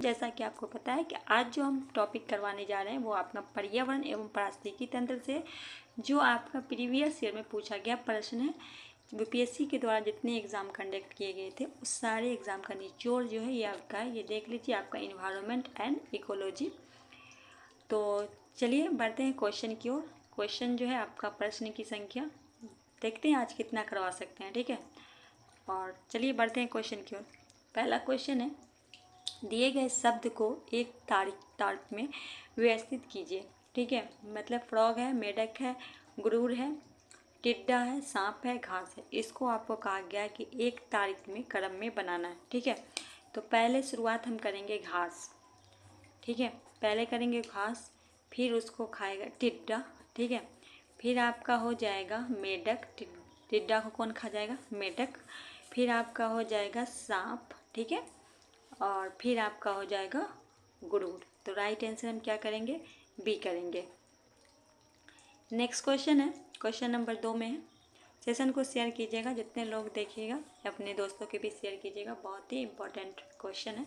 जैसा कि आपको पता है कि आज जो हम टॉपिक करवाने जा रहे हैं वो आपका पर्यावरण एवं पारिस्थितिकी तंत्र से जो आपका प्रीवियस ईयर में पूछा गया प्रश्न है। यूपीएससी के द्वारा जितने एग्ज़ाम कंडक्ट किए गए थे उस सारे एग्ज़ाम का निचोड़ जो है ये आपका है। ये देख लीजिए, आपका इन्वायरमेंट एंड इकोलॉजी। तो चलिए बढ़ते हैं क्वेश्चन की ओर। क्वेश्चन जो है आपका प्रश्न की संख्या देखते हैं आज कितना करवा सकते हैं, ठीक है। और चलिए बढ़ते हैं क्वेश्चन की ओर। पहला क्वेश्चन है, दिए गए शब्द को एक तार्क में व्यवस्थित कीजिए, ठीक है। मतलब फ्रॉग है, मेढक है, गुरूर है, टिड्डा है, सांप है, घास है। इसको आपको कहा गया है कि एक तारीख में क्रम में बनाना है, ठीक है। तो पहले शुरुआत हम करेंगे घास, ठीक है। पहले करेंगे घास, फिर उसको खाएगा टिड्डा, ठीक है। फिर आपका हो जाएगा मेढक, टिड्डा को कौन खा जाएगा? मेढक। फिर आपका हो जाएगा सांप, ठीक है। और फिर आपका हो जाएगा गुरूर। तो राइट आंसर हम क्या करेंगे? बी करेंगे। नेक्स्ट क्वेश्चन है, क्वेश्चन नंबर 2 में है। सेशन को शेयर कीजिएगा, जितने लोग देखिएगा अपने दोस्तों के भी शेयर कीजिएगा, बहुत ही इंपॉर्टेंट क्वेश्चन है।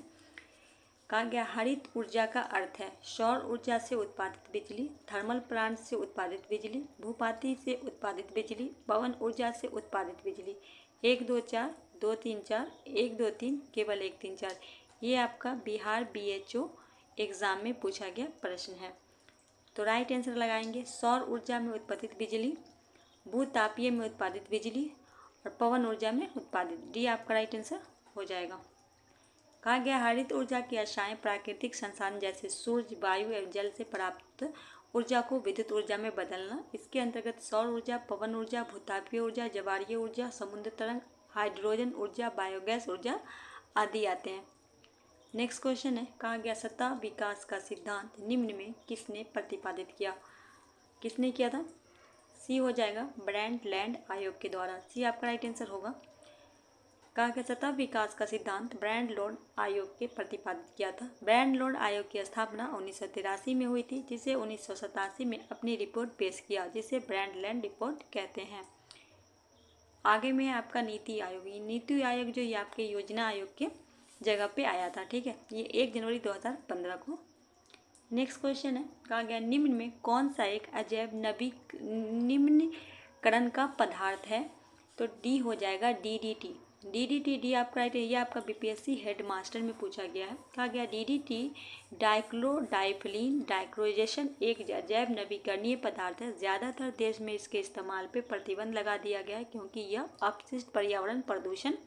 कहा गया हरित ऊर्जा का अर्थ है सौर ऊर्जा से उत्पादित बिजली, थर्मल प्लांट से उत्पादित बिजली, भूपाती से उत्पादित बिजली, पवन ऊर्जा से उत्पादित बिजली। 1 2 4 2 3 4 1 2 3 केवल 1 3 4। ये आपका बिहार बीएचओ एग्ज़ाम में पूछा गया प्रश्न है। तो राइट आंसर लगाएंगे सौर ऊर्जा में उत्पादित बिजली, भूतापीय में उत्पादित बिजली और पवन ऊर्जा में उत्पादित। डी आपका राइट आंसर हो जाएगा। कहा गया हरित ऊर्जा की आशाएं प्राकृतिक संसाधन जैसे सूर्य, वायु एवं जल से प्राप्त ऊर्जा को विद्युत ऊर्जा में बदलना। इसके अंतर्गत सौर ऊर्जा, पवन ऊर्जा, भूतापीय ऊर्जा, ज्वारीय ऊर्जा, समुद्र तरंग, हाइड्रोजन ऊर्जा, बायोगैस ऊर्जा आदि आते हैं। नेक्स्ट क्वेश्चन है, कहा गया सतह विकास का सिद्धांत निम्न में किसने प्रतिपादित किया? किसने किया था? सी हो जाएगा ब्रैंड लैंड आयोग के द्वारा। सी आपका राइट आंसर होगा। कहा गया सतह विकास का सिद्धांत ब्रैंड लैंड आयोग के प्रतिपादित किया था। ब्रैंड लैंड आयोग की स्थापना 1983 में हुई थी, जिसे 1987 में अपनी रिपोर्ट पेश किया, जिसे ब्रैंड लैंड रिपोर्ट कहते हैं। आगे में आपका नीति आयोग। ये नीति आयोग जो ये आपके योजना आयोग के जगह पे आया था, ठीक है। ये 1 जनवरी 2015 को। नेक्स्ट क्वेश्चन है, कहा गया निम्न में कौन सा एक अजैव निम्नीकरण का पदार्थ है? तो डी हो जाएगा डीडीटी। डीडीटी डी आपका राइट है। ये आपका बीपीएससी हेड मास्टर में पूछा गया है। कहा गया डीडीटी डाइक्लोरोडाइफिलीन डाइक्रोजेशन एक अजैव नवीकरणीय पदार्थ है। ज़्यादातर देश में इसके इस्तेमाल पे प्रतिबंध लगा दिया गया है, क्योंकि यह अपशिष्ट पर्यावरण प्रदूषण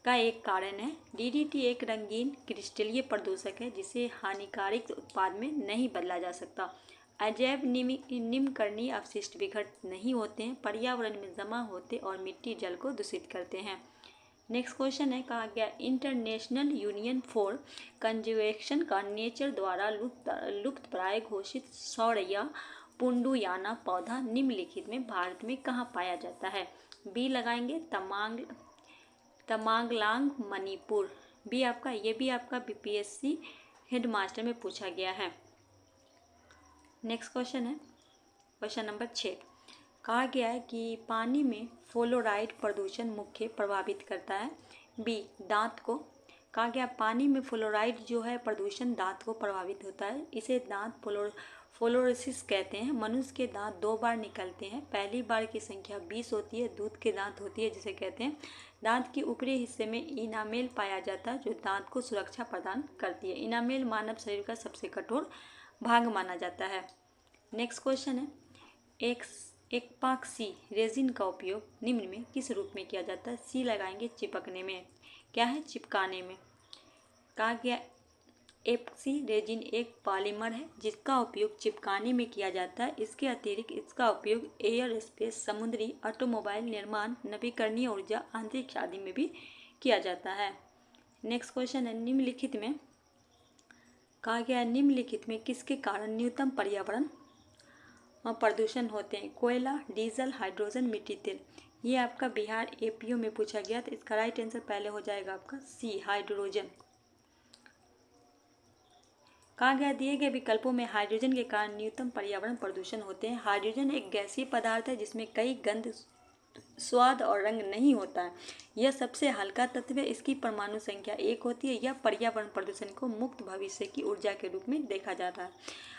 का एक कारण है। डीडीटी एक रंगीन क्रिस्टलीय प्रदूषक है, जिसे हानिकारक उत्पाद में नहीं बदला जा सकता। अजैव निम्नकरणीय अपशिष्ट विघटित नहीं होते हैं, पर्यावरण में जमा होते और मिट्टी जल को दूषित करते हैं। नेक्स्ट क्वेश्चन है, कहा गया इंटरनेशनल यूनियन फॉर कंजर्वेशन का नेचर द्वारा लुप्तप्राय घोषित सौरया पुंडुयाना पौधा निम्नलिखित में भारत में कहाँ पाया जाता है? बी लगाएंगे तमांगलांग मणिपुर। बी आपका, ये भी आपका बीपीएससी हेडमास्टर में पूछा गया है। नेक्स्ट क्वेश्चन है क्वेश्चन नंबर 6। कहा गया है कि पानी में फ्लोराइड प्रदूषण मुख्य प्रभावित करता है। बी दांत को। कहा गया पानी में फ्लोराइड जो है प्रदूषण दांत को प्रभावित होता है। इसे दांत फ्लोरोसिस कहते हैं। मनुष्य के दांत 2 बार निकलते हैं। पहली बार की संख्या 20 होती है। दूध के दांत होती है, जिसे कहते हैं। दांत के ऊपरी हिस्से में इनामेल पाया जाता है, जो दांत को सुरक्षा प्रदान करती है। इनामेल मानव शरीर का सबसे कठोर भाग माना जाता है। नेक्स्ट क्वेश्चन है, एपॉक्सी रेजिन का उपयोग निम्न में किस रूप में किया जाता है? सी लगाएंगे चिपकने में। क्या है? चिपकाने में। कहा गया एपॉक्सी रेजिन एक पॉलीमर है जिसका उपयोग चिपकाने में किया जाता है। इसके अतिरिक्त इसका उपयोग एयर स्पेस, समुद्री, ऑटोमोबाइल निर्माण, नवीकरणीय ऊर्जा, अंतरिक्ष आदि में भी किया जाता है। नेक्स्ट क्वेश्चन है, निम्नलिखित में कहा गया निम्नलिखित में किसके कारण न्यूनतम पर्यावरण प्रदूषण होते हैं? कोयला, डीजल, हाइड्रोजन, मिट्टी तेल। ये आपका बिहार एपीओ में पूछा गया, तो इसका राइट आंसर पहले हो जाएगा आपका सी हाइड्रोजन। कहा गया दिए गए विकल्पों में हाइड्रोजन के कारण न्यूनतम पर्यावरण प्रदूषण होते हैं। हाइड्रोजन एक गैसीय पदार्थ है जिसमें कई गंध स्वाद और रंग नहीं होता है। यह सबसे हल्का तत्व है। इसकी परमाणु संख्या 1 होती है। यह पर्यावरण प्रदूषण को मुक्त भविष्य की ऊर्जा के रूप में देखा जाता है।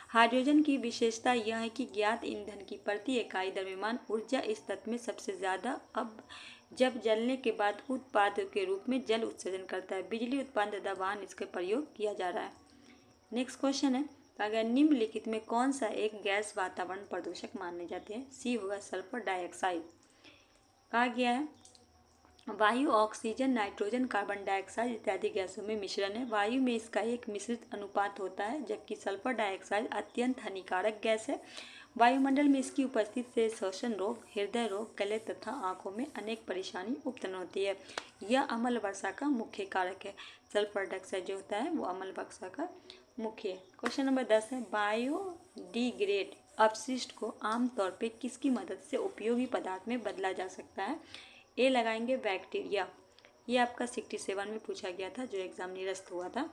हाइड्रोजन की विशेषता यह है कि ज्ञात ईंधन की प्रति इकाई द्रव्यमान ऊर्जा इस तत्व में सबसे ज्यादा अब जब जलने के बाद उत्पाद के रूप में जल उत्सर्जन करता है। बिजली उत्पादन तथा वाहन इसका प्रयोग किया जा रहा है। नेक्स्ट क्वेश्चन है, अगर निम्नलिखित में कौन सा एक गैस वातावरण प्रदूषक माने जाते हैं? सी होगा सल्फर डाइऑक्साइड। कहा गया है वायु ऑक्सीजन, नाइट्रोजन, कार्बन डाइऑक्साइड इत्यादि गैसों में मिश्रण है। वायु में इसका एक मिश्रित अनुपात होता है, जबकि सल्फर डाइऑक्साइड अत्यंत हानिकारक गैस है। वायुमंडल में इसकी उपस्थिति से श्वसन रोग, हृदय रोग, गले तथा आंखों में अनेक परेशानी उत्पन्न होती है। यह अम्ल वर्षा का मुख्य कारक है। सल्फर डाइऑक्साइड जो होता है वो अम्ल वर्षा का मुख्य है। क्वेश्चन नंबर 10 है, बायोडिग्रेड अपशिष्ट को आमतौर पर किसकी मदद से उपयोगी पदार्थ में बदला जा सकता है? ए लगाएंगे बैक्टीरिया। ये आपका 67 में पूछा गया था, जो एग्जाम निरस्त हुआ था।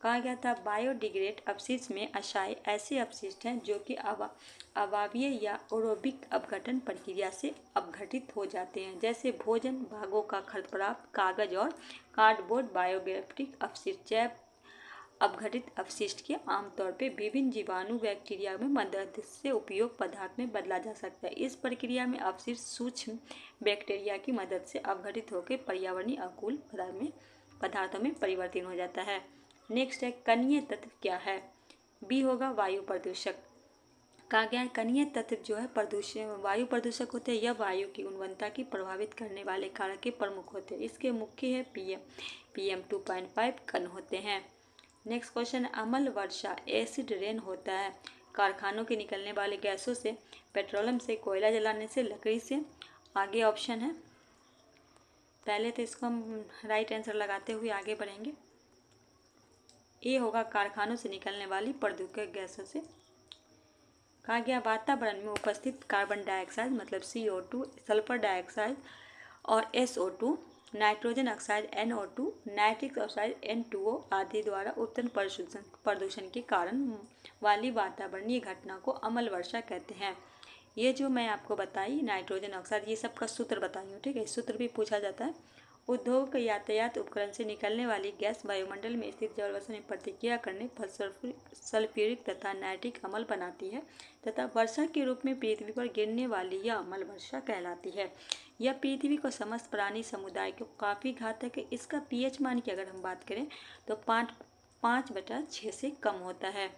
कहा गया था बायोडिग्रेड अपशिष्ट में अशाय ऐसे अपशिष्ट हैं जो कि अवायवीय या एरोबिक अपघटन प्रक्रिया से अपघटित हो जाते हैं, जैसे भोजन भागों का खरपराव, कागज और कार्डबोर्ड। बायोडिग्रेडिक अपशिष्ट जैव अपघटित अपशिष्ट के आमतौर पर विभिन्न जीवाणु बैक्टीरिया में मदद से उपयोग पदार्थ में बदला जा सकता है। इस प्रक्रिया में अपशिष्ट सूक्ष्म बैक्टीरिया की मदद से अपघटित होकर पर्यावरणीय अनुकूल पदार्थों में परिवर्तित हो जाता है। नेक्स्ट है, कणीय तत्व क्या है? बी होगा वायु प्रदूषक। कहा गया है कणीय तत्व जो है प्रदूषण वायु प्रदूषक होते हैं। यह वायु की गुणवत्ता की प्रभावित करने वाले कारक के प्रमुख होते हैं। इसके मुख्य है PM 2.5 कण होते हैं। नेक्स्ट क्वेश्चन, अम्ल वर्षा एसिड रेन होता है कारखानों के निकलने वाले गैसों से, पेट्रोलियम से, कोयला जलाने से, लकड़ी से। आगे ऑप्शन है, पहले तो इसको हम राइट आंसर लगाते हुए आगे बढ़ेंगे। ए होगा कारखानों से निकलने वाली प्रदूषक गैसों से। कहा गया वातावरण में उपस्थित कार्बन डाइऑक्साइड मतलब CO2, सल्फर डाइऑक्साइड और SO2, nitrogen oxide NO2, nitric oxide N2O आदि द्वारा उत्पन्न प्रदूषण के कारण वाली वातावरणीय घटना को अम्ल वर्षा कहते हैं। ये जो मैं आपको बताई नाइट्रोजन ऑक्साइड, ये सब का सूत्र बताई हूँ, ठीक है। सूत्र भी पूछा जाता है। उद्योग यातायात उपकरण से निकलने वाली गैस वायुमंडल में स्थित जलवाष्प में प्रतिक्रिया करने पर सल्फ्यूरिक तथा नाइट्रिक अम्ल बनाती है तथा वर्षा के रूप में पृथ्वी पर गिरने वाली यह अम्ल वर्षा कहलाती है। यह पृथ्वी को समस्त प्राणी समुदाय को काफ़ी घातक है। इसका pH मान की अगर हम बात करें तो 5/6 से कम होता है।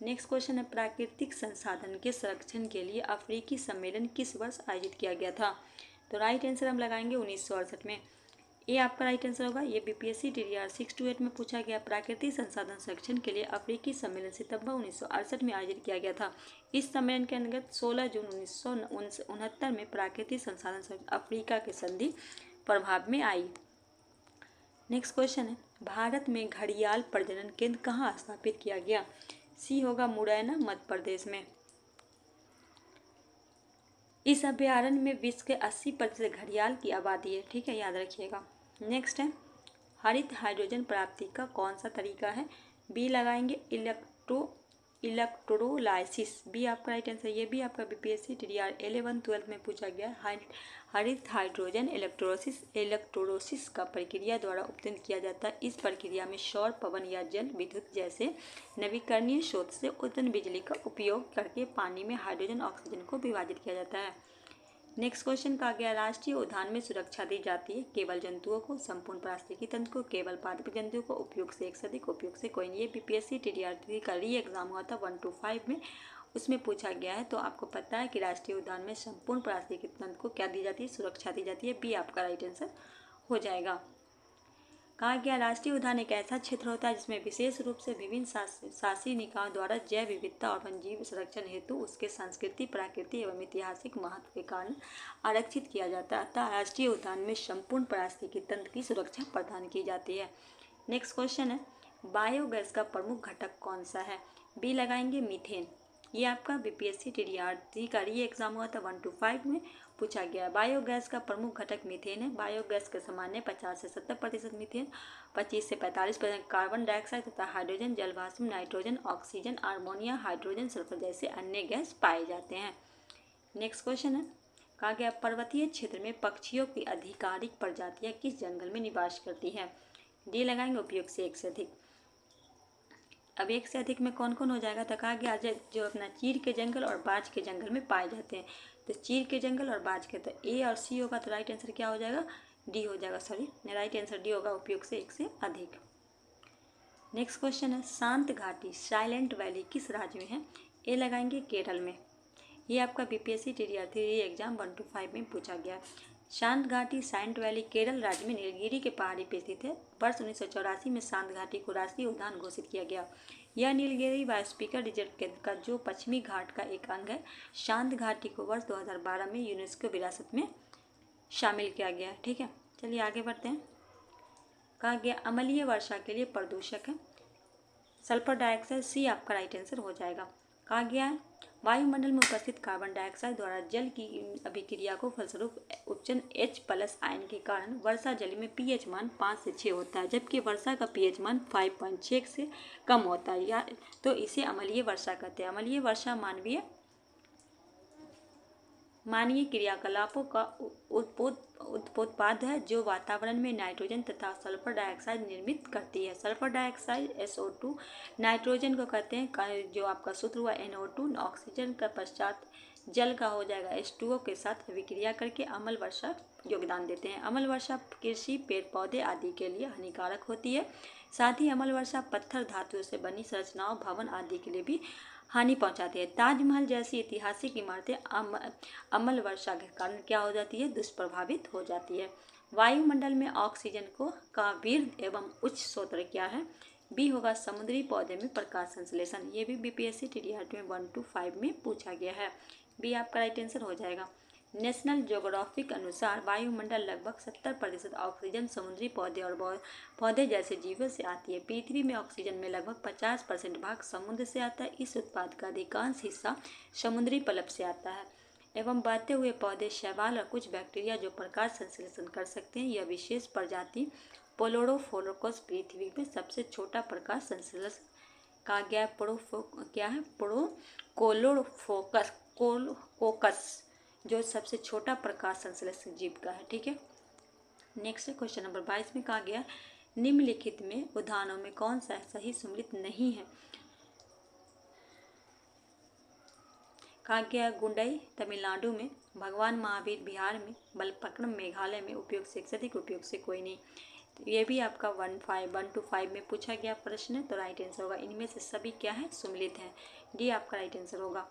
नेक्स्ट क्वेश्चन है, प्राकृतिक संसाधन के संरक्षण के लिए अफ्रीकी सम्मेलन किस वर्ष आयोजित किया गया था? तो राइट आंसर हम लगाएंगे 1968 में। ये आपका राइट आंसर होगा। ये BPSC DDR 628 में पूछा गया। प्राकृतिक संसाधन संरक्षण के लिए अफ्रीकी सम्मेलन सितंबर 1968 में आयोजित किया गया था। इस सम्मेलन के अंतर्गत 16 जून 1969 में प्राकृतिक संसाधन संरक्षण अफ्रीका के संधि प्रभाव में आई। नेक्स्ट क्वेश्चन है, भारत में घड़ियाल प्रजनन केंद्र कहाँ स्थापित किया गया? सी होगा मुरैना, मध्य प्रदेश में। इस अभ्यारण्य में विश्व के 80% घड़ियाल की आबादी है, ठीक है, याद रखिएगा। नेक्स्ट है, हरित हाइड्रोजन प्राप्ति का कौन सा तरीका है? बी लगाएंगे इलेक्ट्रोलाइसिस। बी आपका राइट आंसर। ये भी आपका BPSC DDR 11 12 में पूछा गया। हरित हाइड्रोजन इलेक्ट्रोलिसिस का प्रक्रिया द्वारा उत्पन्न किया जाता है। इस प्रक्रिया में सौर, पवन या जल विद्युत जैसे नवीकरणीय स्रोत से उत्पन्न बिजली का उपयोग करके पानी में हाइड्रोजन ऑक्सीजन को विभाजित किया जाता है। नेक्स्ट क्वेश्चन कहा गया, राष्ट्रीय उद्यान में सुरक्षा दी जाती है केवल जंतुओं को, संपूर्ण पारिस्थितिकी तंत्र को, केवल पादप जंतुओं को, उपयोग से एक से अधिक, उपयोग से कोई नहीं। ये BPSC DDR 3 का एग्जाम हुआ था 1 to 5 में, उसमें पूछा गया है। तो आपको पता है कि राष्ट्रीय उद्यान में संपूर्ण पारिस्थितिकी तंत्र को क्या दी जाती है? सुरक्षा दी जाती है। बी आपका राइट आंसर हो जाएगा। कहा गया राष्ट्रीय उद्यान एक ऐसा क्षेत्र होता है जिसमें विशेष रूप से विभिन्न शासी निकायों द्वारा जैव विविधता और वन्यजीव संरक्षण हेतु उसके संस्कृति, प्राकृतिक एवं ऐतिहासिक महत्व के कारण आरक्षित किया जाता है। अतः राष्ट्रीय उद्यान में संपूर्ण पारिस्थितिकी तंत्र की सुरक्षा प्रदान की जाती है। नेक्स्ट क्वेश्चन है, बायोगैस का प्रमुख घटक कौन सा है? बी लगाएंगे मीथेन। ये आपका BPSC DDR 3 का एग्जाम हुआ था 1 to 5 में पूछा गया। बायोगैस का प्रमुख घटक मीथेन है। बायोगैस के सामान्य 50 से 70% मीथेन, 25 से 45% कार्बन डाइऑक्साइड तथा हाइड्रोजन, जलवाष्प, nitrogen, oxygen, ammonia, hydrogen, sulphur जैसे अन्य गैस पाए जाते हैं। नेक्स्ट क्वेश्चन है, कहा गया पर्वतीय क्षेत्र में पक्षियों की आधिकारिक प्रजातियां किस जंगल में निवास करती हैं? डी लगाएंगे उपयुक्त से एक से अधिक। अब एक से अधिक में कौन कौन हो जाएगा? तो कहा गया जो अपना चीड़ के जंगल और बाज के जंगल में पाए जाते हैं। तो चीड़ के जंगल और बाज के, तो ए और सी होगा, तो राइट आंसर क्या हो जाएगा? डी हो जाएगा। सॉरी, राइट आंसर डी होगा, उपयुक्त से एक से अधिक। नेक्स्ट क्वेश्चन है शांत घाटी साइलेंट वैली किस राज्य में है? ए लगाएंगे केरल में। ये आपका बीपीएससी टीडीआर 3 एग्जाम 1 to 5 में पूछा गया। शांत घाटी साइलेंट वैली केरल राज्य में नीलगिरी के पहाड़ी पर स्थित है। वर्ष 1984 में शांत घाटी को राष्ट्रीय उद्यान घोषित किया गया। यह नीलगिरी बायोस्फीयर रिजर्व का जो पश्चिमी घाट का एक अंग है। शांत घाटी को वर्ष 2012 में यूनेस्को विरासत में शामिल किया गया। ठीक है, चलिए आगे बढ़ते हैं। कहा गया अम्लीय वर्षा के लिए प्रदूषक है सल्फर डाइऑक्साइड। सी आपका राइट आंसर हो जाएगा। कहा गया है वायुमंडल में उपस्थित कार्बन डाइऑक्साइड द्वारा जल की अभिक्रिया को फलस्वरूप उपचन H+ आयन के कारण वर्षा जल में pH मान 5 से 6 होता है, जबकि वर्षा का pH मान 5.6 से कम होता है, या तो इसे अम्लीय वर्षा कहते हैं। अम्लीय वर्षा मानवीय क्रियाकलापों का उत्पाद है जो वातावरण में नाइट्रोजन तथा सल्फर डाइऑक्साइड निर्मित करती है। सल्फर डाइऑक्साइड SO2 नाइट्रोजन को कहते हैं, जो आपका सूत्र हुआ NO2 ऑक्सीजन का पश्चात जल का हो जाएगा H2O के साथ अभिक्रिया करके अम्ल वर्षा योगदान देते हैं। अम्ल वर्षा कृषि पेड़ पौधे आदि के लिए हानिकारक होती है। साथ ही अम्ल वर्षा पत्थर धातुओं से बनी संरचनाओं भवन आदि के लिए भी हानि पहुंचाती है। ताजमहल जैसी ऐतिहासिक इमारतें अम्ल वर्षा के कारण क्या हो जाती है? दुष्प्रभावित हो जाती है। वायुमंडल में ऑक्सीजन का वृहद एवं उच्च स्रोत क्या है? बी होगा समुद्री पौधे में प्रकाश संश्लेषण। ये भी बीपीएससी टीडीआर में 1 to 5 में पूछा गया है। बी आपका राइट आंसर हो जाएगा। नेशनल ज्योग्राफिक अनुसार वायुमंडल लगभग 70% ऑक्सीजन समुद्री पौधे और पौधे जैसे जीवों से आती है। पृथ्वी में ऑक्सीजन में लगभग 50% भाग समुद्र से आता है। इस उत्पाद का अधिकांश हिस्सा समुद्री पलप से आता है एवं बहते हुए पौधे, शैवाल और कुछ बैक्टीरिया जो प्रकाश संश्लेषण कर सकते हैं। यह विशेष प्रजाति पोलोडोफोलोकस पृथ्वी में सबसे छोटा प्रकाश संश्लेषण का गया कोलोडोफोकस जो सबसे छोटा प्रकाश संश्लेषण जीव का है। ठीक है, नेक्स्ट क्वेश्चन नंबर 22 में कहा गया निम्नलिखित में उदाहरणों में कौन सा सही सम्मिलित नहीं है? कहा गया गुंडई तमिलनाडु में, भगवान महावीर बिहार में, बलपक्रम मेघालय में। उपयोग से अधिक, उपयोग से कोई नहीं। तो ये भी आपका 1 to 5 में पूछा गया प्रश्न है, तो राइट आंसर होगा। इनमें से सभी क्या है? सम्मिलित है। डी आपका राइट आंसर होगा।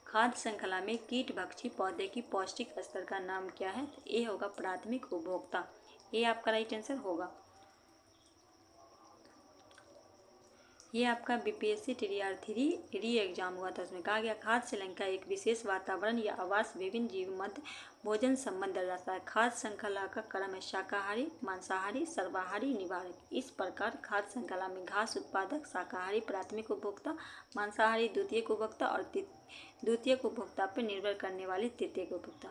खाद्य श्रृंखला में कीट भक्षी पौधे की पौष्टिक स्तर का नाम क्या है? तो ए होगा प्राथमिक उपभोक्ता। ये आपका राइट आंसर होगा। ये आपका बीपीएससी टीडीआर 3 री एग्जाम हुआ था, उसमें कहा गया खाद्य श्रृंखला एक विशेष वातावरण या आवास विभिन्न जीव मध्य भोजन संबंध दर्शाता है। खाद्य श्रृंखला का क्रम है शाकाहारी, मांसाहारी, सर्वाहारी, निवारक। इस प्रकार खाद्य श्रृंखला में घास उत्पादक शाकाहारी प्राथमिक उपभोक्ता, मांसाहारी द्वितीयक उपभोक्ता और द्वितीयक उपभोक्ता पर निर्भर करने वाली तृतीयक उपभोक्ता।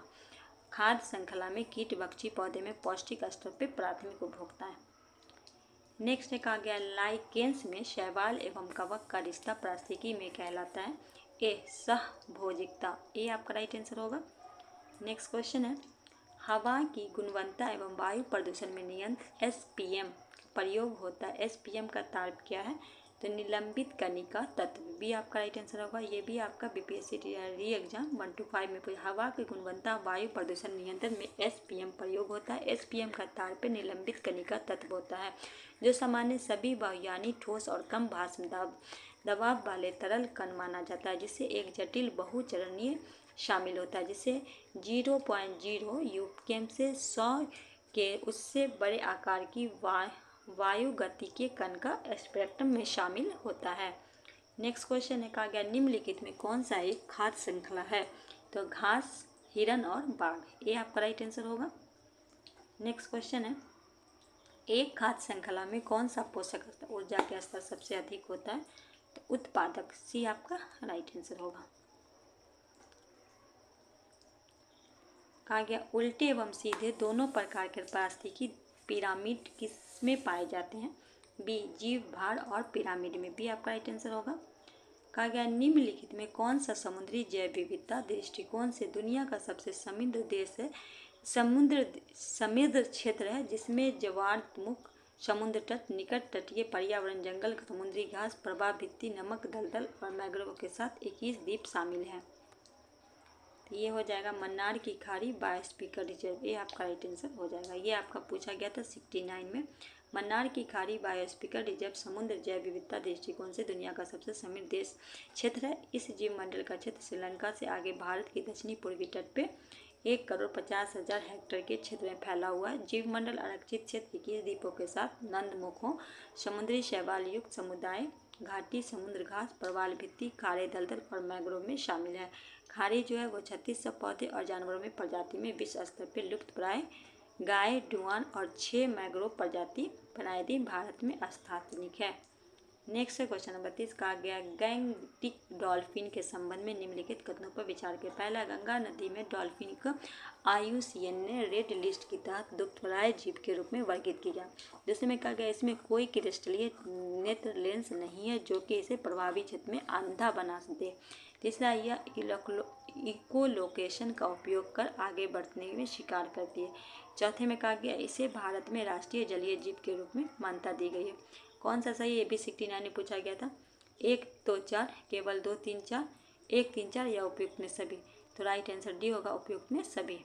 खाद्य श्रृंखला में कीट भक्षी पौधे में पौष्टिक स्तर पर प्राथमिक उपभोक्ता है। नेक्स्ट कहा गया लाइकेंस में शैवाल एवं कवक का रिश्ता पारिस्थितिकी में कहलाता है। ए सहभोजिकता। ए आपका राइट आंसर होगा। नेक्स्ट क्वेश्चन है हवा की गुणवत्ता एवं वायु प्रदूषण में नियंत्रण SPM प्रयोग होता है। SPM का तार्क क्या है? तो निलंबित कणिका तत्व। बी आपका राइट आंसर होगा। ये भी आपका बीपीएससी री एग्जाम 1 to 5 में हवा की गुणवत्ता वायु प्रदूषण नियंत्रण में SPM प्रयोग होता है। SPM का तार निलंबित कणिका तत्व होता है जो सामान्य सभी यानी ठोस और कम भाष्म दबाव वाले तरल कण माना जाता है, जिससे एक जटिल बहुचरणीय शामिल होता है, जिसे 0.0 यूकेम से 100 के उससे बड़े आकार की वायु गति के कण का स्पेक्ट्रम में शामिल होता है। नेक्स्ट क्वेश्चन है कहा गया निम्नलिखित में कौन सा एक खाद्य श्रृंखला है? तो घास, हिरन और बाघ। ये आपका राइट आंसर होगा। नेक्स्ट क्वेश्चन है एक खाद्य श्रृंखला में कौन सा पोषक ऊर्जा के स्तर सबसे अधिक होता है? तो उत्पादक। सी आपका राइट आंसर होगा। कहा गया उल्टे एवं सीधे दोनों प्रकार के पारिस्थितिकी पिरामिड किस में पाए जाते हैं? बी जीव भाड़ और पिरामिड में। बी आपका राइट आंसर होगा। कहा गया निम्नलिखित में कौन सा समुद्री जैव विविधता दृष्टिकोण से दुनिया का सबसे समृद्ध देश है, समृद्ध क्षेत्र है, जिसमें ज्वारमुख, समुद्र तट, निकट तटीय पर्यावरण, जंगल, समुद्री घास, प्रवाह भित्ति, नमक दलदल और मैंग्रोव के साथ 21 द्वीप शामिल हैं। तो ये हो जाएगा मन्नार की खाड़ी बायोस्फीयर रिजर्व, ये आपका राइट आंसर हो जाएगा। ये आपका पूछा गया था 69 में। मन्नार की खाड़ी बायोस्फीयर रिजर्व समुद्र जैव विविधता दृष्टिकोण से दुनिया का सबसे समृद्ध देश क्षेत्र है। इस जीव मंडल का क्षेत्र श्रीलंका से आगे भारत के दक्षिणी पूर्वी तट पे 1,50,00,000 हेक्टेयर के क्षेत्र में फैला हुआ है। जीव मंडल आरक्षित क्षेत्र 21 द्वीपों के साथ नंदमुखों, समुद्री शैवाल युक्त समुदाय, घाटी, समुद्र घास, प्रवाल भित्ति, खारे दलदल और मैंग्रोव में शामिल है। खाड़ी जो है वो 3600 पौधे और जानवरों में प्रजाति में विश्व स्तर पर लुप्त प्राय गाय, डुआन और 6 मैंग्रोव प्रजाति प्रायः भारत में स्थानिक है। नेक्स्ट क्वेश्चन नंबर 30 कहा गया गैंगटिक डॉल्फिन के संबंध में निम्नलिखित कथनों पर विचार करें। पहला, गंगा नदी में डॉल्फिन को IUCN ने रेड लिस्ट के तहत दुष्टप्राय जीव के रूप में वर्गीकृत किया। दूसरे में कहा गया इसमें कोई क्रिस्टलीय नेत्र लेंस नहीं है जो कि इसे प्रभावी क्षेत्र में अंधा बना दे। तीसरा, यह इकोलोकेशन का उपयोग कर आगे बढ़ने में शिकार करती है। चौथे में कहा गया इसे भारत में राष्ट्रीय जलीय जीव के रूप में मान्यता दी गई है। कौन सा सही है? भी 69 में पूछा गया था। 1, 2, 4, केवल 2, 3, 4, 1, 3, 4 या उपयुक्त में सभी। तो राइट आंसर डी होगा, उपयुक्त में सभी।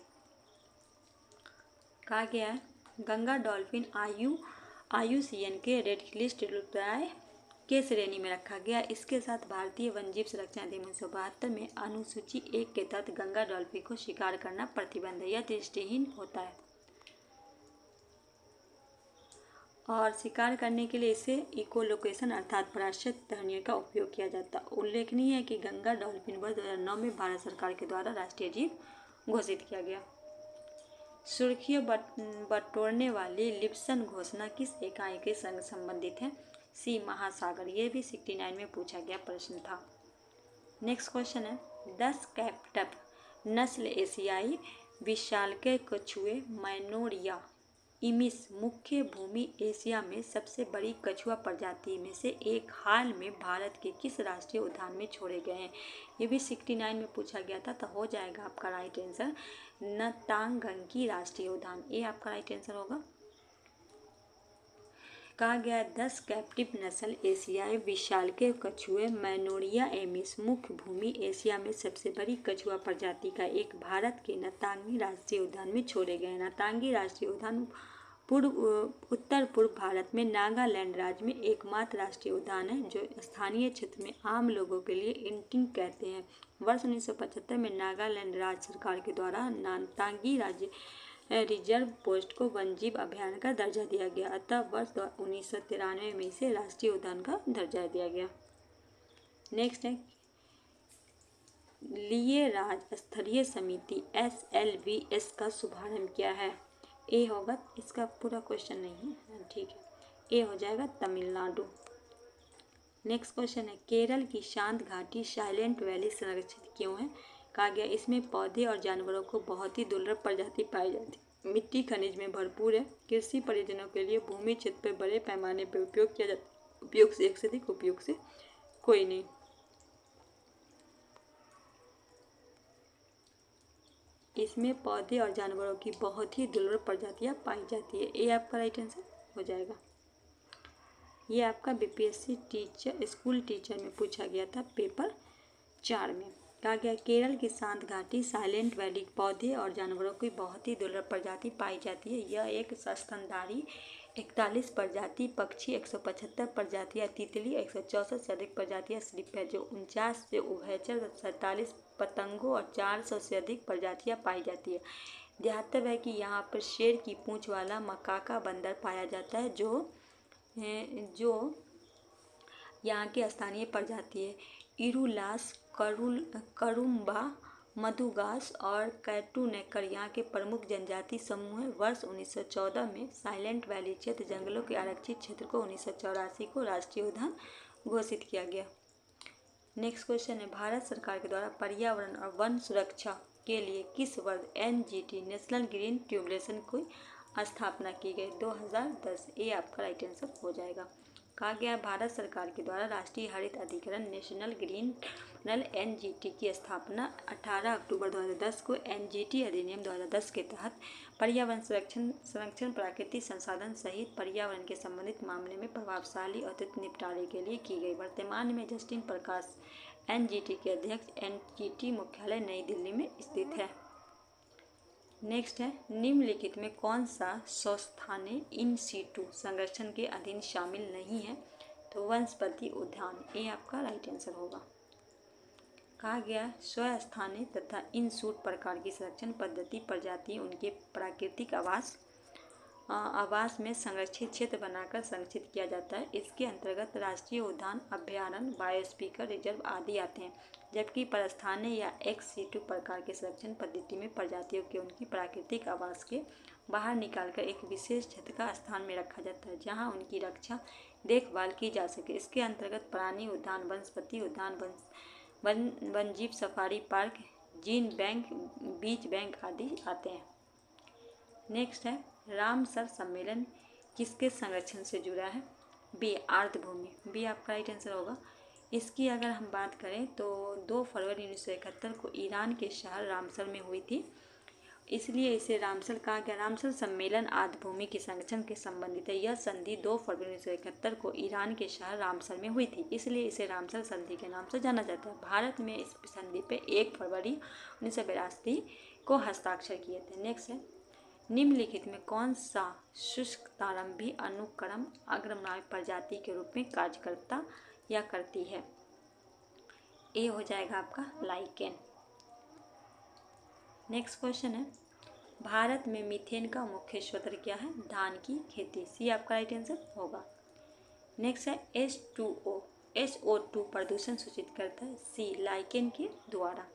कहा गया है गंगा डॉल्फिन IUCN के रेड लिस्ट लुप्तप्राय के श्रेणी में रखा गया। इसके साथ भारतीय वन्यजीव संरक्षण अधिनियम 1972 में अनुसूची 1 के तहत गंगा डॉल्फिन को शिकार करना प्रतिबंध है। यह दृष्टिहीन होता है और शिकार करने के लिए इसे इकोलोकेशन अर्थात पराश्रित टहनियों का उपयोग किया जाता है। उल्लेखनीय है कि गंगा डॉल्फिन वर्ष 2009 में भारत सरकार के द्वारा राष्ट्रीय जीव घोषित किया गया। सुर्खियों बटोरने वाली लिप्सन घोषणा किस इकाई के संग संबंधित है? सी, महासागर। ये भी 69 में पूछा गया प्रश्न था। नेक्स्ट क्वेश्चन है 10 कैप्टप नस्ल एशियाई विशालकाय कछुए मैनोरिया इमिस मुख्य भूमि एशिया में सबसे बड़ी कछुआ प्रजाति में से एक हाल में भारत के किस राष्ट्रीय उद्यान में छोड़े गए हैं? ये भी 69 में पूछा गया था। तो हो जाएगा आपका राइट आंसर नतांगकी राष्ट्रीय उद्यान, ये आपका राइट आंसर होगा। कहा गया 10 कैप्टिव नस्ल एशियाई विशालकाय कछुए मैनोरिया एमिस मुख्य भूमि एशिया में सबसे बड़ी कछुआ प्रजाति का एक भारत के नतांगी राष्ट्रीय उद्यान में छोड़े गए। नतांगी राष्ट्रीय उद्यान उत्तर पूर्व भारत में नागालैंड राज्य में एकमात्र राष्ट्रीय उद्यान है जो स्थानीय क्षेत्र में आम लोगों के लिए इंटिंग कहते हैं। वर्ष 1975 में नागालैंड राज्य सरकार के द्वारा नातांगी राज्य रिजर्व पोस्ट को वन्यजीव अभयारण्य का दर्जा दिया गया, अतः वर्ष 1993 में इसे राष्ट्रीय उद्यान का दर्जा दिया गया। नेक्स्ट है लिए राज्य स्तरीय समिति SLVS का शुभारंभ किया है? ए होगा, इसका पूरा क्वेश्चन नहीं है, ठीक है, ए हो जाएगा तमिलनाडु। नेक्स्ट क्वेश्चन है केरल की शांत घाटी साइलेंट वैली संरक्षित क्यों है? कहा गया इसमें पौधे और जानवरों को बहुत ही दुर्लभ प्रजाति पाई जाती है, मिट्टी खनिज में भरपूर है, कृषि परियोजनाओं के लिए भूमि क्षेत्र पर बड़े पैमाने पर उपयोग किया जाता है, उपयोग से एक से अधिक, उपयोग से कोई नहीं। इसमें पौधे और जानवरों की बहुत ही दुर्लभ प्रजातियां पाई जाती है, ये आपका राइट आंसर हो जाएगा। ये आपका BPSC टीचर स्कूल टीचर में पूछा गया था पेपर 4 में। कहा गया केरल की शांत घाटी साइलेंट वैली पौधे और जानवरों की बहुत ही दुर्लभ प्रजाति पाई जाती है। यह एक स्तनधारी 41 प्रजाति पक्षी, 175 प्रजातियां तितली, 164 से अधिक प्रजातियां श्रिप है, जो 49 से उभयचर 47 पतंगों और 400 से अधिक प्रजातियां पाई जाती है। ध्यातव्य है कि यहाँ पर शेर की पूंछ वाला मकाका बंदर पाया जाता है जो यहाँ की स्थानीय प्रजाति है। इरुलास, करुम्बा, मधुगास और कैटूनेकर यहाँ के प्रमुख जनजाति समूह हैं। वर्ष 1914 में साइलेंट वैली क्षेत्र जंगलों के आरक्षित क्षेत्र को 1984 को राष्ट्रीय उद्यान घोषित किया गया। नेक्स्ट क्वेश्चन है भारत सरकार के द्वारा पर्यावरण और वन सुरक्षा के लिए किस वर्ष NGT नेशनल ग्रीन ट्रिब्यूनल की स्थापना की गई? 2010, ये आपका राइट आंसर हो जाएगा। कहा गया है भारत सरकार के द्वारा राष्ट्रीय हरित अधिकरण नेशनल ग्रीन ट्रिब्यूनल एनजीटी की स्थापना 18 अक्टूबर 2010 को एनजीटी अधिनियम 2010 के तहत पर्यावरण संरक्षण प्राकृतिक संसाधन सहित पर्यावरण के संबंधित मामले में प्रभावशाली और त्वरित निपटारे के लिए की गई। वर्तमान में जस्टिन प्रकाश एनजीटी के अध्यक्ष। एनजीटी मुख्यालय नई दिल्ली में स्थित है। नेक्स्ट है, निम्नलिखित में कौन सा स्वस्थानीय इन सीटू संरक्षण के अधीन शामिल नहीं है? तो वनस्पति उद्यान, ये आपका राइट आंसर होगा। कहा गया स्वस्थानीय तथा इन सूट प्रकार की संरक्षण पद्धति प्रजाति उनके प्राकृतिक आवास में संरक्षित क्षेत्र बनाकर संरक्षित किया जाता है। इसके अंतर्गत राष्ट्रीय उद्यान, अभ्यारण्य, बायोस्फीयर रिजर्व आदि आते हैं। जबकि परस्थानीय या एक्स सीटू प्रकार के संरक्षण पद्धति में प्रजातियों के उनकी प्राकृतिक आवास के बाहर निकालकर एक विशेष क्षेत्र का स्थान में रखा जाता है जहां उनकी रक्षा देखभाल की जा सके। इसके अंतर्गत प्राणी उद्यान, वनस्पति उद्यान, वन्यजीव सफारी पार्क, जीन बैंक, बीज बैंक आदि आते हैं। नेक्स्ट है, रामसर सम्मेलन किसके संरक्षण से जुड़ा है? बी, आर्द्रभूमि, बी आपका राइट आंसर होगा। इसकी अगर हम बात करें तो 2 फरवरी 1971 को ईरान के शहर रामसर में हुई थी, इसलिए इसे रामसर कहा गया। रामसर सम्मेलन आर्द्रभूमि के संरक्षण के संबंधित है। यह संधि 2 फरवरी 1971 को ईरान के शहर रामसर में हुई थी, इसलिए इसे रामसर संधि के नाम से जाना जाता है। भारत में इस संधि पे 1 फरवरी 1982 को हस्ताक्षर किए थे। नेक्स्ट है, निम्नलिखित में कौन सा शुष्क तारंभी अनुक्रम अग्रनायक प्रजाति के रूप में कार्य करता या करती है? ए हो जाएगा आपका लाइकेन। नेक्स्ट क्वेश्चन है, भारत में मीथेन का मुख्य स्रोत क्या है? धान की खेती, सी आपका राइट आंसर होगा। नेक्स्ट है, SO2 प्रदूषण सूचित करता है? सी, लाइकेन के द्वारा।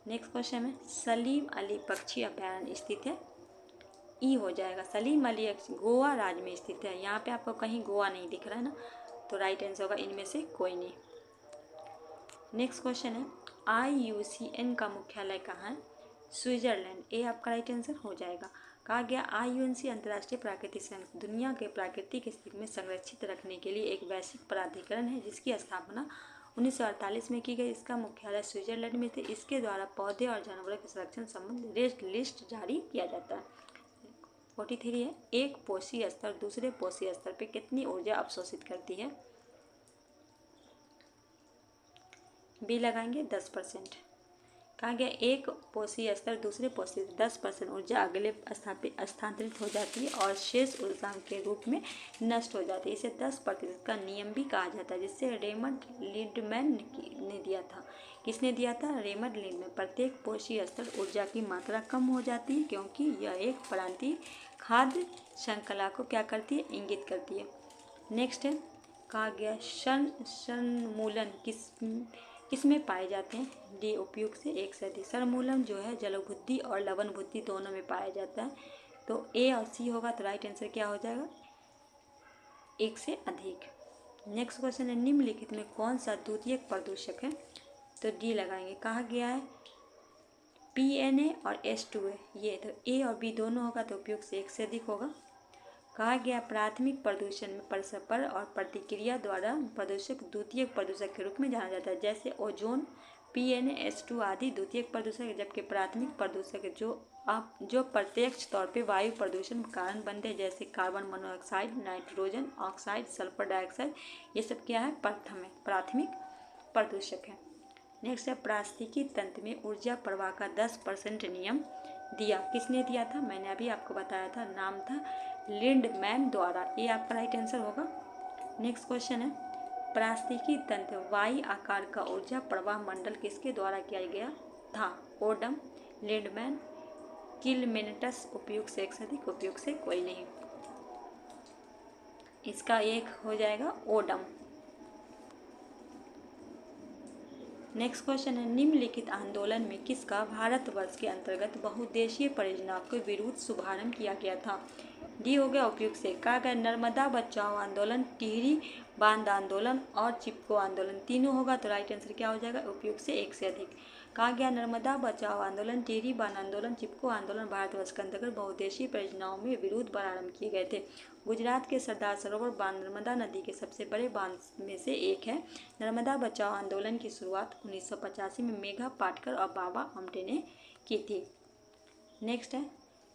नेक्स्ट क्वेश्चन है, सलीम अली पक्षी अभ्यारण्य स्थित है? ई हो जाएगा। सलीम अली गोवा राज्य में स्थित है। यहाँ पे आपको कहीं गोवा नहीं दिख रहा है ना, तो राइट आंसर होगा इनमें से कोई नहीं। नेक्स्ट क्वेश्चन है, IUCN का मुख्यालय कहाँ है? स्विट्जरलैंड, ए आपका राइट आंसर हो जाएगा। कहा गया IUCN अंतर्राष्ट्रीय प्राकृतिक संगठन दुनिया के प्राकृतिक स्थिति में संरक्षित रखने के लिए एक वैश्विक प्राधिकरण है जिसकी स्थापना 1948 में की गई। इसका मुख्यालय स्विट्जरलैंड में थे। इसके द्वारा पौधे और जानवरों के संरक्षण संबंधी रेड लिस्ट जारी किया जाता है। 43 है, एक पोषी स्तर दूसरे पोषी स्तर पे कितनी ऊर्जा अवशोषित करती है? बी लगाएंगे 10%। कहा गया एक पोषी स्तर दूसरे पोषी 10% ऊर्जा अगले स्थान पे स्थानांतरित हो जाती है और शेष ऊर्जा के रूप में नष्ट हो जाती है। इसे 10% का नियम भी कहा जाता है, जिससे रेमंड लिंडमैन ने दिया था। किसने दिया था? Raymond Lindeman. प्रत्येक पोषी स्तर ऊर्जा की मात्रा कम हो जाती है क्योंकि यह एक प्रांतीय खाद्य श्रृंखला को क्या करती है? इंगित करती है। नेक्स्ट है, कहा गया शर्मूलन किसमें पाए जाते हैं? डी, उपयुक्त से 1 से अधिक। शर्मूलन जो है जलबुद्धि और लवण बुद्धि दोनों में पाया जाता है, तो ए और सी होगा। तो राइट आंसर क्या हो जाएगा? 1 से अधिक। नेक्स्ट क्वेश्चन है, निम्नलिखित में कौन सा द्वितीयक प्रदूषक है? तो डी लगाएंगे। कहा गया है PNA और H2A, ये तो ए और बी दोनों होगा, तो उपयुक्त से 1 से अधिक होगा। कहा गया प्राथमिक प्रदूषण में परस्पर और प्रतिक्रिया द्वारा प्रदूषक द्वितीयक प्रदूषक के रूप में जाना जाता है, जैसे ओजोन, PNA, H2 आदि द्वितीयक प्रदूषक। जबकि प्राथमिक प्रदूषक जो प्रत्यक्ष तौर पे वायु प्रदूषण का कारण बनते हैं, जैसे carbon monoxide, nitrogen oxide, sulphur dioxide, ये सब क्या है? प्राथमिक प्रदूषक है। नेक्स्ट है, पारिस्थितिकी तंत्र में ऊर्जा प्रवाह का 10% नियम दिया। किसने दिया था? मैंने अभी आपको बताया था, नाम था लिंडमैन द्वारा। ये आपका राइट आंसर होगा। नेक्स्ट क्वेश्चन है, पारिस्थितिकी तंत्र वाई आकार का ऊर्जा प्रवाह मंडल किसके द्वारा किया गया था? ओडम, लिंडमैन, किलमेनेटस। उपयुक्त से 1 से अधिक, उपयुक्त से कोई नहीं। इसका 1 हो जाएगा ओडम। नेक्स्ट क्वेश्चन है, निम्नलिखित आंदोलन में किसका भारतवर्ष के अंतर्गत बहुउद्देशीय परियोजना के विरुद्ध शुभारंभ किया गया था? डी हो गया उपयुक्त से। कहा गया नर्मदा बचाओ आंदोलन, टिहरी बांध आंदोलन और चिपको आंदोलन, तीनों होगा, तो राइट आंसर क्या हो जाएगा? उपयुक्त से 1 से अधिक। कहा गया नर्मदा बचाओ आंदोलन, टिहरी बांध आंदोलन, चिपको आंदोलन भारतवर्ष के अंतर्गत बहुउद्देशीय परियोजनाओं में विरोध प्रारंभ किए गए थे। गुजरात के सरदार सरोवर बांध नर्मदा नदी के सबसे बड़े बांध में से एक है। नर्मदा बचाओ आंदोलन की शुरुआत 1985 में मेघा पाटकर और बाबा आमटे ने की थी। नेक्स्ट है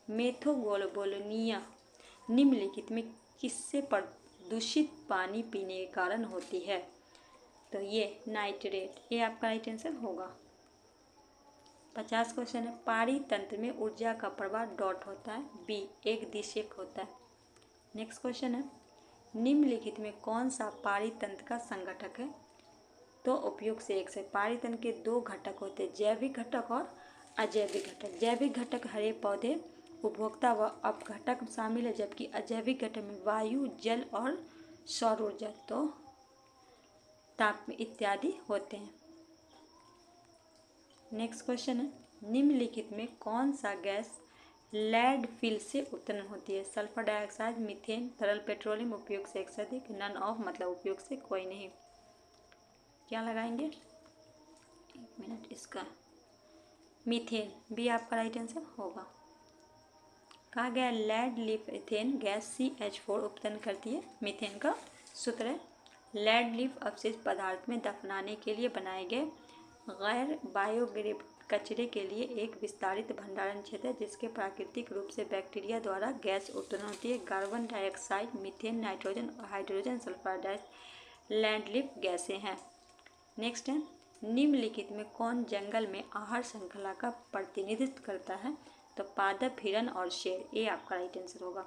मेथोगोलोबोलिनिया निम्नलिखित में किससे प्रदूषित पानी पीने के कारण होती है? तो ये नाइट्रेट, ये आपका राइट आंसर होगा। 50 क्वेश्चन है पारी तंत्र में ऊर्जा का प्रवाह डॉट होता है, बी एक दिशेक होता है। नेक्स्ट क्वेश्चन है निम्नलिखित में कौन सा पारी तंत्र का संगठक है? तो उपयोग से एक से पारी तंत्र के दो घटक होते हैं, जैविक घटक और अजैविक घटक। जैविक घटक हरे पौधे, उपभोक्ता व अपघटक शामिल है, जबकि अजैविक घटक में वायु, जल और सौर ऊर्जा तो ताप इत्यादि होते हैं। नेक्स्ट क्वेश्चन है निम्नलिखित में कौन सा गैस लैंडफिल से उत्पन्न होती है? सल्फर डाइऑक्साइड, मीथेन, तरल पेट्रोलियम, उपयोग से एक से अधिक, नन ऑफ मतलब उपयोग से कोई नहीं। क्या लगाएंगे? एक मिनट, इसका मीथेन, बी आपका राइट आंसर होगा। कहा गया लेड लिफ इथेन गैस CH4 उत्पन्न करती है। मीथेन का सूत्र है लेड लिफ अवशेष पदार्थ में दफनाने के लिए बनाए गए गैर बायोडिग्रेडेबल कचरे के लिए एक विस्तारित भंडारण क्षेत्र है, जिसके प्राकृतिक रूप से बैक्टीरिया द्वारा गैस उत्पन्न होती है। कार्बन डाइऑक्साइड, मीथेन, नाइट्रोजन और हाइड्रोजन सल्फर डाइऑक्साइड लैंडलिफ गैसें हैं। नेक्स्ट है निम्नलिखित में कौन जंगल में आहार श्रृंखला का प्रतिनिधित्व करता है? तो पादप, हिरन और शेर, ये आपका राइट आंसर होगा।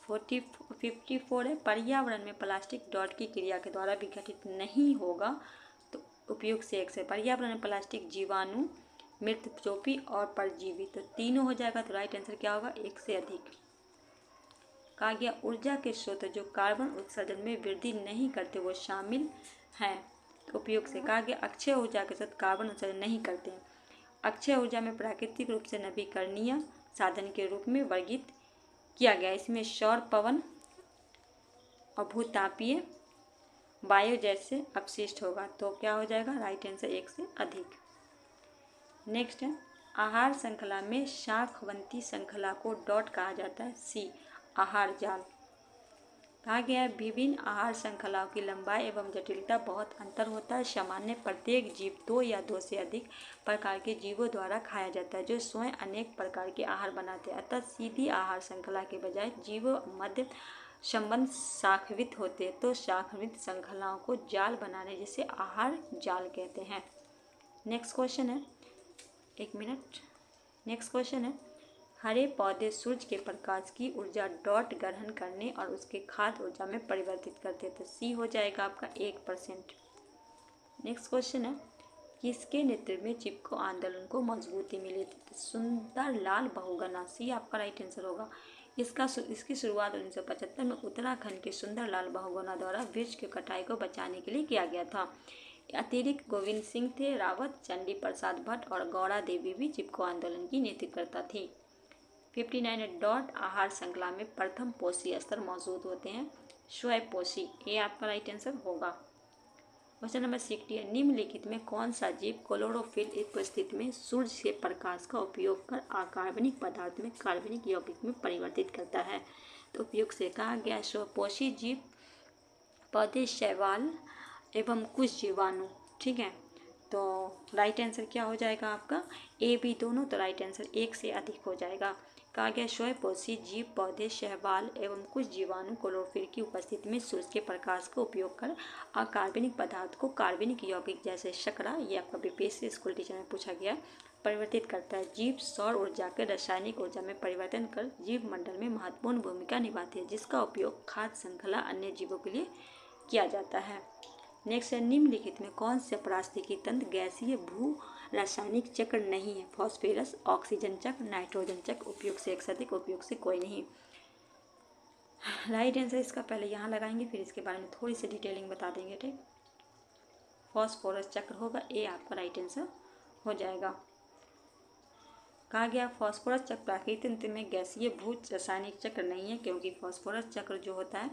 54 है पर्यावरण में प्लास्टिक डॉट की क्रिया के द्वारा विघटित नहीं होगा, तो उपयोग से एक से पर्यावरण में प्लास्टिक जीवाणु, मृत चोपी और परजीवी, तो तीनों हो जाएगा। तो राइट आंसर क्या होगा? एक से अधिक। कहा गया ऊर्जा के स्रोत जो कार्बन उत्सर्जन में वृद्धि नहीं करते वो शामिल हैं, तो उपयोग से। कहा गया अक्षय ऊर्जा के साथ कार्बन उत्सर्जन नहीं करते हैं। अक्षय ऊर्जा में प्राकृतिक रूप से नवीकरणीय साधन के रूप में वर्गीकृत किया गया। इसमें सौर, पवन और भूतापीय वायु जैसे अपशिष्ट होगा, तो क्या हो जाएगा? राइट आंसर एक से अधिक। नेक्स्ट है आहार श्रृंखला में शाखवंती श्रृंखला को डॉट कहा जाता है, सी आहार जाल। कहा गया है विभिन्न आहार श्रृंखलाओं की लंबाई एवं जटिलता बहुत अंतर होता है। सामान्य प्रत्येक जीव दो या दो से अधिक प्रकार के जीवों द्वारा खाया जाता है, जो स्वयं अनेक प्रकार के आहार बनाते हैं। अतः सीधी आहार श्रृंखला के बजाय जीवों मध्य संबंध शाखवित होते हैं, तो शाखवित श्रृंखलाओं को जाल बनाने जिसे आहार जाल कहते हैं। नेक्स्ट क्वेश्चन है, एक मिनट, नेक्स्ट क्वेश्चन है हरे पौधे सूर्य के प्रकाश की ऊर्जा डॉट ग्रहण करने और उसके खाद्य ऊर्जा में परिवर्तित करते हैं, तो सी हो जाएगा आपका 1%। नेक्स्ट क्वेश्चन है किसके नेतृत्व में चिपको आंदोलन को मजबूती मिली थी? तो सुंदर लाल बहुगुणा, सी आपका राइट आंसर होगा। इसकी शुरुआत 1975 में उत्तराखंड के सुंदर लाल बहुगुणा द्वारा वृक्ष की कटाई को बचाने के लिए किया गया था। अतिरिक्त गोविंद सिंह थे रावत, चंडी प्रसाद भट्ट और गौड़ा देवी भी चिपको आंदोलन की नेतृत्वकर्ता थी। 59 डॉट आहार श्रृंखला में प्रथम पोषी स्तर मौजूद होते हैं, स्वयंपोषी, ये आपका राइट आंसर होगा। क्वेश्चन नंबर 60 है निम्नलिखित में कौन सा जीव क्लोरोफिल उपस्थिति में सूर्य से प्रकाश का उपयोग कर अकार्बनिक पदार्थ में कार्बनिक यौगिक में परिवर्तित करता है? तो उपयोग से कहा गया स्वयंपोषी जीव पौधे, शैवाल एवं कुछ जीवाणु, ठीक है। तो राइट आंसर क्या हो जाएगा आपका? ए बी दोनों, तो राइट आंसर एक से अधिक हो जाएगा। कहा गया स्वयंपोषी जीव पौधे, शैवाल एवं कुछ जीवाणु क्लोरोफिल की उपस्थिति में सूर्य के प्रकाश का उपयोग कर अकार्बनिक पदार्थ को कार्बनिक यौगिक जैसे शर्करा, ये आपका बीपीएससी स्कूल टीचर में पूछा गया, परिवर्तित करता है। जीव सौर ऊर्जा के रासायनिक ऊर्जा में परिवर्तन कर जीव मंडल में महत्वपूर्ण भूमिका निभाते हैं, जिसका उपयोग खाद्य श्रृंखला अन्य जीवों के लिए किया जाता है। नेक्स्ट है निम्नलिखित में कौन से पारिस्थितिकी तंत्र गैसीय भू रासायनिक चक्र नहीं है? फॉस्फोरस, ऑक्सीजन चक्र, नाइट्रोजन चक्र, उपयोग से एक से अधिक, उपयोग से कोई नहीं। राइट आंसर इसका पहले यहाँ लगाएंगे, फिर इसके बारे में थोड़ी सी डिटेलिंग बता देंगे, ठीक। फॉस्फोरस चक्र होगा, ए आपका राइट आंसर हो जाएगा। कहा गया फॉस्फोरस चक्र प्राकृतिक तंत्र में गैसीय भू रासायनिक चक्र नहीं है, क्योंकि फॉस्फोरस चक्र जो होता है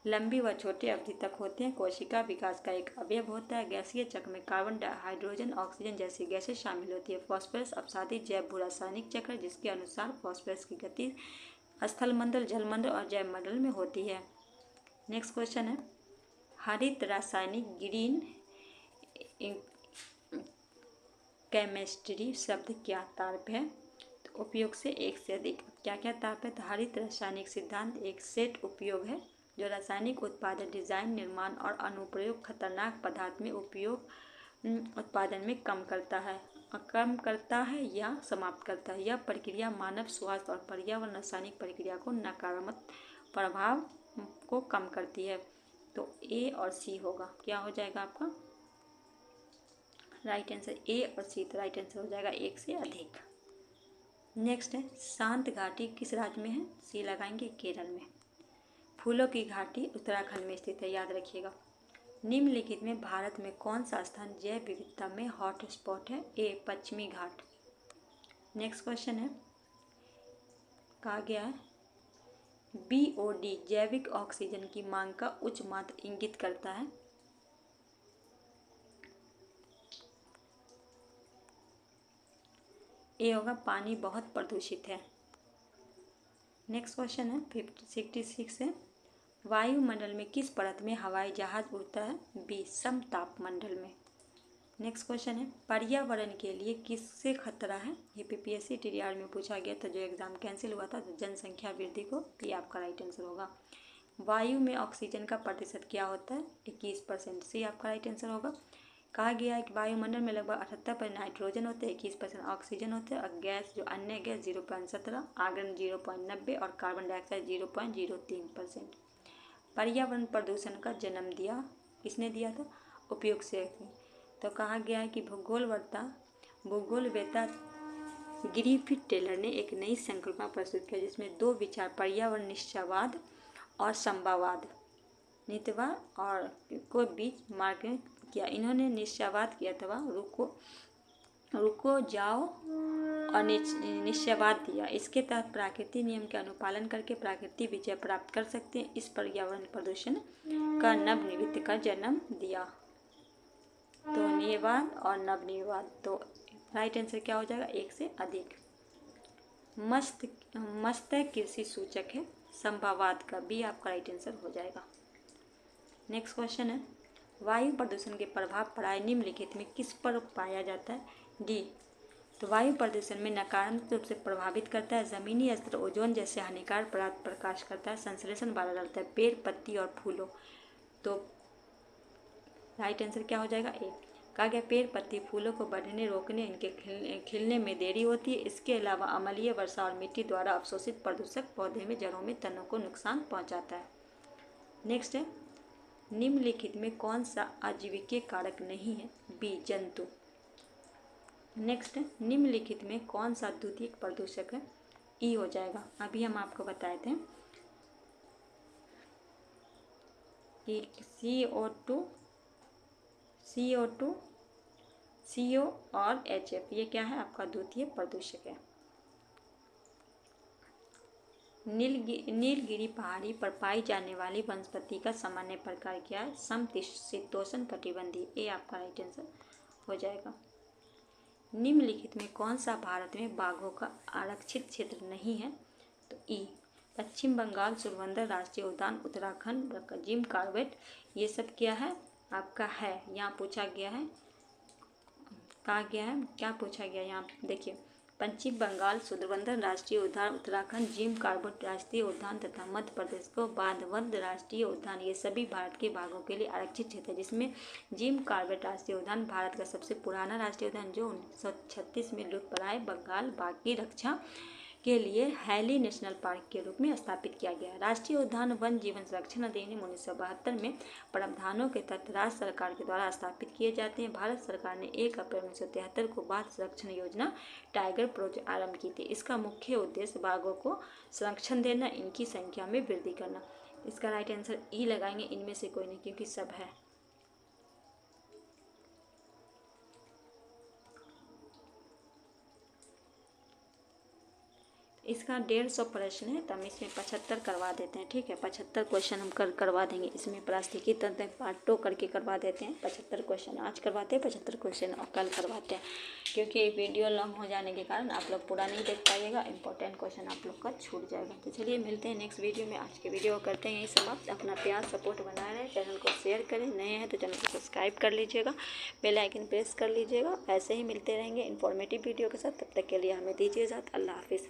लंबी व छोटे अवधि तक होते हैं। कोशिका विकास का एक अवयव होता है। गैसीय चक्र में कार्बन, हाइड्रोजन, ऑक्सीजन जैसी गैसें शामिल होती है। फॉस्फोरस अपसादी जैव भू रासायनिक चक्र, जिसके अनुसार फॉस्फोरस की गति स्थलमंडल, जलमंडल और जैवमंडल में होती है। नेक्स्ट क्वेश्चन है, हरित रासायनिक ग्रीन केमिस्ट्री शब्द क्या तार्प है? तो उपयोग से एक से अधिक। क्या क्या तार्प है? तो हरित रासायनिक सिद्धांत एक सेट उपयोग है जो रासायनिक उत्पादन, डिजाइन, निर्माण और अनुप्रयोग खतरनाक पदार्थ में उपयोग उत्पादन में कम करता है या समाप्त करता है। यह प्रक्रिया मानव स्वास्थ्य और पर्यावरण रासायनिक प्रक्रिया को नकारात्मक प्रभाव को कम करती है। तो ए और सी होगा। क्या हो जाएगा आपका राइट आंसर? ए और सी। तो राइट आंसर हो जाएगा एक से अधिक। नेक्स्ट है, शांत घाटी किस राज्य में है? सी लगाएंगे, केरल में। फूलों की घाटी उत्तराखंड में स्थित है, याद रखिएगा। निम्नलिखित में भारत में कौन सा स्थान जैव विविधता में हॉट स्पॉट है? ए पश्चिमी घाट। नेक्स्ट क्वेश्चन है, कहा गया है बीओडी जैविक ऑक्सीजन की मांग का उच्च मात्रा इंगित करता है। ए होगा, पानी बहुत प्रदूषित है। नेक्स्ट क्वेश्चन है 66 है, वायुमंडल में किस परत में हवाई जहाज उड़ता है? बी समताप मंडल में। नेक्स्ट क्वेश्चन है, पर्यावरण के लिए किससे खतरा है? ये पीपीएससी टीडीआर में पूछा गया था, जो एग्जाम कैंसिल हुआ था, तो जनसंख्या वृद्धि को। ये आपका राइट आंसर होगा। वायु में ऑक्सीजन का प्रतिशत क्या होता है? 21%। सी आपका राइट आंसर होगा। कहा गया है कि वायुमंडल में लगभग 78% नाइट्रोजन होते हैं, 21% ऑक्सीजन होते हैं, और गैस जो अन्य गैस 0.17, आर्गन 0.90 और कार्बन डाइऑक्साइड 0.03%। पर्यावरण प्रदूषण का जन्म दिया किसने दिया था? उपयोग से। तो कहा गया है कि भूगोलवेत्ता ग्रिफिथ टेलर ने एक नई संकल्पना प्रस्तुत किया, जिसमें दो विचार पर्यावरण निश्चयवाद और संभाववाद नीतिवाद और को बीच मार्ग किया। इन्होंने निश्चयवाद किया था, रुको जाओ, और निश्चयवाद दिया। इसके तहत प्राकृतिक नियम के अनुपालन करके प्राकृतिक विजय प्राप्त कर सकते हैं। इस पर्यावरण प्रदूषण का नवनिर्मित का जन्म दिया। तो नियवाद और नवनिर्वाद। तो राइट आंसर क्या हो जाएगा? एक से अधिक। मस्त कृषि सूचक है संभाववाद का। बी आपका राइट आंसर हो जाएगा। नेक्स्ट क्वेश्चन है, वायु प्रदूषण के प्रभाव प्राय निम्नलिखित में किस पर पाया जाता है? डी। तो वायु प्रदूषण में नकारात्मक रूप से प्रभावित करता है जमीनी स्तर, ओजोन जैसे हानिकारक पदार्थ प्रकाश करता है, संश्लेषण बाधा डालता है, पेड़, पत्ती और फूलों। तो राइट आंसर क्या हो जाएगा? ए। कहा गया पेड़, पत्ती, फूलों को बढ़ने, रोकने, इनके खिलने में देरी होती है। इसके अलावा अम्लीय वर्षा और मिट्टी द्वारा अवशोषित प्रदूषक पौधे में, जड़ों में, तनों को नुकसान पहुंचाता है। नेक्स्ट है, निम्नलिखित में कौन सा आजीविकीय कारक नहीं है? बी जंतु। नेक्स्ट है, निम्नलिखित में कौन सा द्वितीयक प्रदूषक है? ई हो जाएगा। अभी हम आपको बताए थे कि CO2, CO और HF, ये क्या है? आपका द्वितीय प्रदूषक है। नीलगिरी पहाड़ी पर पाई जाने वाली वनस्पति का सामान्य प्रकार क्या है? समशीतोष्ण कटिबंधीय। ए आपका राइट आंसर हो जाएगा। निम्नलिखित में कौन सा भारत में बाघों का आरक्षित क्षेत्र नहीं है? तो ई। पश्चिम बंगाल सुरवंदर राष्ट्रीय उद्यान, उत्तराखंड जिम कॉर्बेट, ये सब क्या है? आपका है। यहाँ पूछा गया है, कहा गया है, क्या पूछा गया यहाँ देखिए, पश्चिम बंगाल सुरवंदर राष्ट्रीय उद्यान, उत्तराखंड जिम कॉर्बेट राष्ट्रीय उद्यान तथा मध्य प्रदेश को बांधवगढ़ राष्ट्रीय उद्यान, ये सभी भारत के बाघों के लिए आरक्षित क्षेत्र है। जिसमें जिम कॉर्बेट राष्ट्रीय उद्यान भारत का सबसे पुराना राष्ट्रीय उद्यान, जो 1936 में लुप्तप्राय बंगाल बाघ की रक्षा के लिए हैली नेशनल पार्क के रूप में स्थापित किया गया। राष्ट्रीय उद्यान वन जीवन संरक्षण अधिनियम 1972 में प्रावधानों के तहत राज्य सरकार के द्वारा स्थापित किए जाते हैं। भारत सरकार ने 1 अप्रैल 1973 को बाघ संरक्षण योजना टाइगर प्रोजेक्ट आरंभ की थी। इसका मुख्य उद्देश्य बाघों को संरक्षण देना, इनकी संख्या में वृद्धि करना। इसका राइट आंसर ई लगाएंगे, इनमें से कोई नहीं, क्योंकि सब है। इसका 150 प्रश्न है, तो हम इसमें 75 करवा देते हैं। ठीक है, 75 क्वेश्चन हम करवा देंगे इसमें। पारिस्थितिकी तंत्र पार्ट 2 करके करवा देते हैं। 75 क्वेश्चन आज करवाते हैं, 75 क्वेश्चन और कल करवाते हैं, क्योंकि वीडियो लॉन्ग हो जाने के कारण आप लोग पूरा नहीं देख पाइएगा, इंपॉर्टेंट क्वेश्चन आप लोग का छूट जाएगा। तो चलिए मिलते हैं नेक्स्ट वीडियो में। आज के वीडियो को करते हैं यही समाप्त। अपना प्यार सपोर्ट बनाए रहे, चैनल को शेयर करें, नए हैं तो चैनल को सब्सक्राइब कर लीजिएगा, बेल आइकन प्रेस कर लीजिएगा। ऐसे ही मिलते रहेंगे इन्फॉर्मेटिव वीडियो के साथ। तब तक के लिए हमें दीजिए इजाज़त। अल्लाह हाफिज़।